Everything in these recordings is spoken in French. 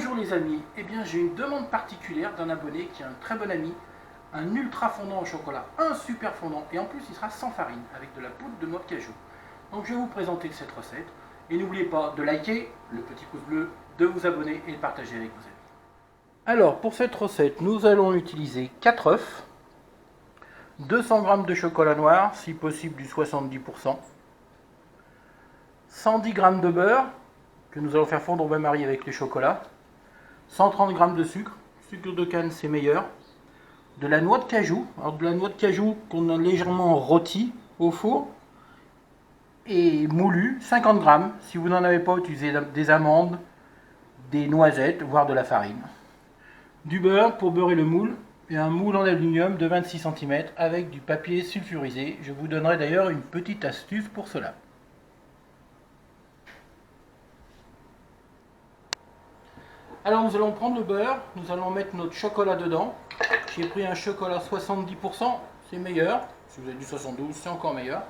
Bonjour les amis, eh bien j'ai une demande particulière d'un abonné qui est un très bon ami, un ultra fondant au chocolat, un super fondant, et en plus il sera sans farine, avec de la poudre de noix de cajou. Donc je vais vous présenter cette recette, et n'oubliez pas de liker, le petit pouce bleu, de vous abonner et de partager avec vos amis. Alors pour cette recette, nous allons utiliser 4 œufs, 200 g de chocolat noir, si possible du 70%, 110 g de beurre, que nous allons faire fondre au bain-marie avec les chocolats, 130 g de sucre de canne c'est meilleur, de la noix de cajou, alors de la noix de cajou qu'on a légèrement rôti au four, et moulu, 50 g, si vous n'en avez pas, utilisez des amandes, des noisettes, voire de la farine. Du beurre pour beurrer le moule, et un moule en aluminium de 26 cm avec du papier sulfurisé. Je vous donnerai d'ailleurs une petite astuce pour cela. Alors nous allons prendre le beurre, nous allons mettre notre chocolat dedans. J'ai pris un chocolat 70%, c'est meilleur. Si vous avez du 72, c'est encore meilleur.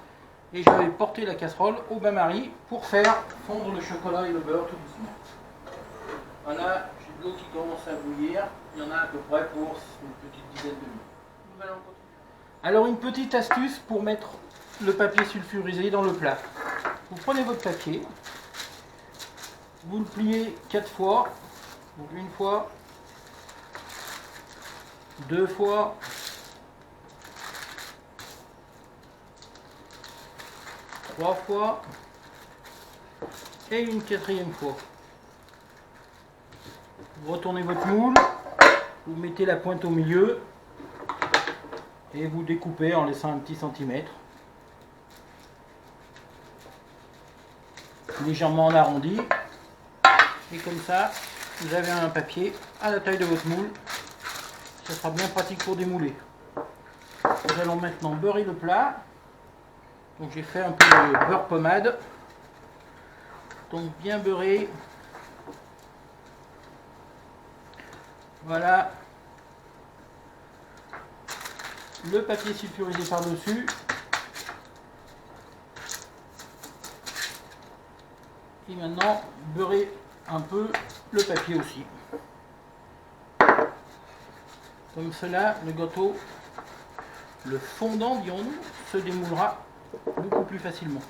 Et je vais porter la casserole au bain-marie pour faire fondre le chocolat et le beurre tout doucement. Voilà, j'ai de l'eau qui commence à bouillir. Il y en a à peu près pour une petite dizaine de minutes. Nous allons continuer. Alors une petite astuce pour mettre le papier sulfurisé dans le plat. Vous prenez votre papier, vous le pliez 4 fois. Donc une fois, 2 fois, 3 fois et une 4e fois. Vous retournez votre moule, vous mettez la pointe au milieu et vous découpez en laissant un petit centimètre. Légèrement en arrondi. Et comme ça, vous avez un papier à la taille de votre moule. Ça sera bien pratique pour démouler. Nous allons maintenant beurrer le plat. Donc j'ai fait un peu de beurre pommade. Donc bien beurré. Voilà. Le papier sulfurisé par-dessus. Et maintenant, beurrer un peu le papier aussi. Comme cela, le gâteau, le fondant, dirons-nous, se démoulera beaucoup plus facilement.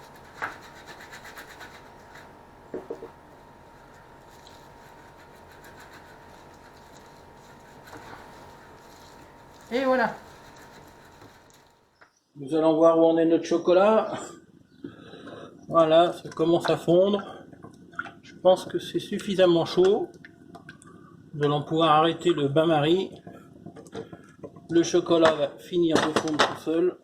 Et voilà. Nous allons voir où en est notre chocolat. Voilà, ça commence à fondre. Je pense que c'est suffisamment chaud. Nous allons pouvoir arrêter le bain-marie. Le chocolat va finir de fondre tout seul.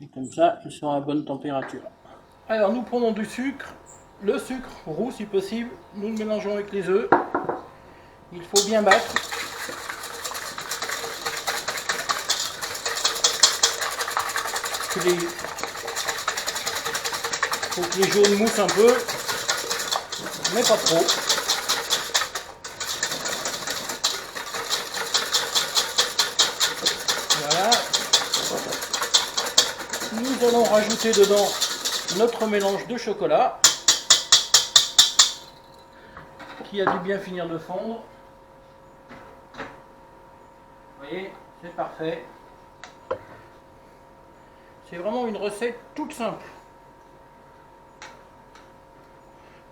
Et comme ça, il sera à bonne température. Alors nous prenons du sucre, le sucre roux si possible. Nous le mélangeons avec les œufs. Il faut bien battre. Il faut que les jaunes moussent un peu, mais pas trop. Voilà. Nous allons rajouter dedans notre mélange de chocolat qui a dû bien finir de fondre. Vous voyez, c'est parfait. C'est vraiment une recette toute simple.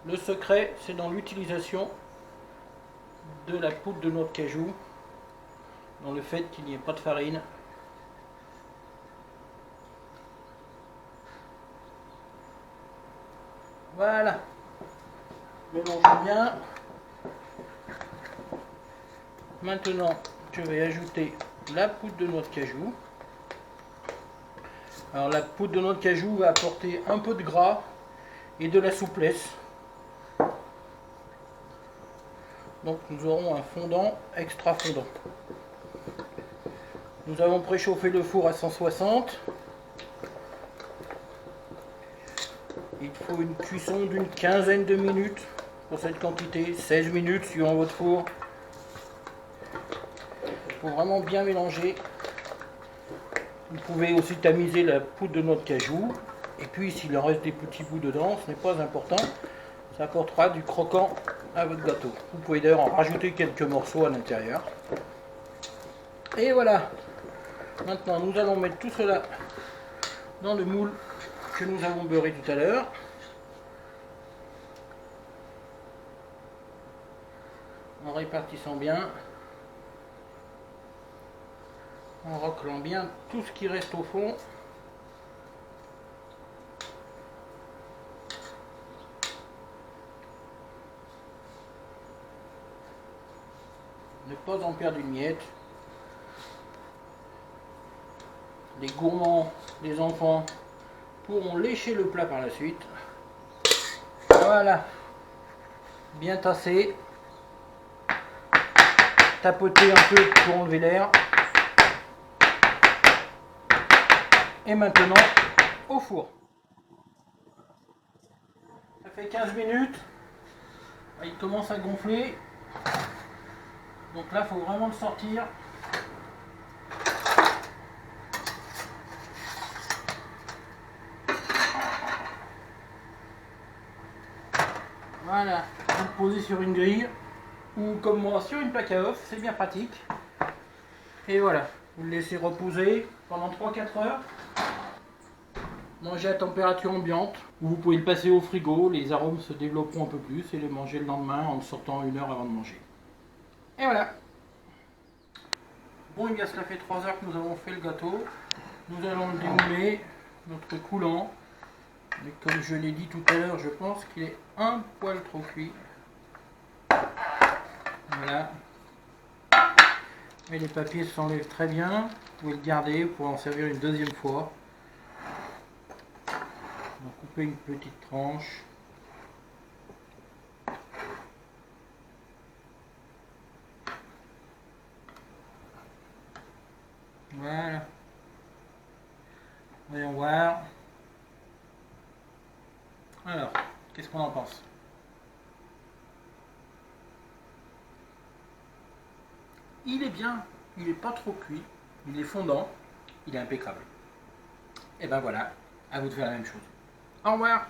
Le secret, c'est dans l'utilisation de la poudre de noix de cajou, dans le fait qu'il n'y ait pas de farine. Voilà. Mélangeons bien. Maintenant, je vais ajouter la poudre de noix de cajou. Alors la poudre de noix de cajou va apporter un peu de gras et de la souplesse. Donc nous aurons un fondant extra fondant. Nous avons préchauffé le four à 160. Il faut une cuisson d'une quinzaine de minutes pour cette quantité, 16 minutes suivant votre four. Il faut vraiment bien mélanger. Vous pouvez aussi tamiser la poudre de noix de cajou Et puis s'il en reste des petits bouts dedans, ce n'est pas important. Ça apportera du croquant à votre gâteau. Vous pouvez d'ailleurs en rajouter quelques morceaux à l'intérieur. Et voilà. Maintenant, nous allons mettre tout cela dans le moule que nous avons beurré tout à l'heure. En répartissant bien. En raclant bien tout ce qui reste au fond. Ne pas en perdre une miette. Les gourmands, les enfants pourront lécher le plat par la suite. Voilà. Bien tassé. Tapoter un peu pour enlever l'air. Et maintenant, au four. Ça fait 15 minutes. Il commence à gonfler. Donc là, il faut vraiment le sortir. Voilà, vous le posez sur une grille ou comme moi sur une plaque à œufs, c'est bien pratique. Et voilà, vous le laissez reposer pendant 3-4 heures. Mangez à température ambiante, ou vous pouvez le passer au frigo, les arômes se développeront un peu plus et le manger le lendemain en le sortant 1 heure avant de manger. Et voilà. Bon, et bien cela fait 3 heures que nous avons fait le gâteau. Nous allons le démouler, notre coulant. Mais comme je l'ai dit tout à l'heure, je pense qu'il est un poil trop cuit. Voilà. Et les papiers s'enlèvent très bien. Vous pouvez le garder pour en servir une deuxième fois. On va couper une petite tranche. Voilà. Voyons voir. Alors, qu'est-ce qu'on en pense? Il est bien, il n'est pas trop cuit, il est fondant, il est impeccable. Et ben voilà, à vous de faire la même chose. Au revoir.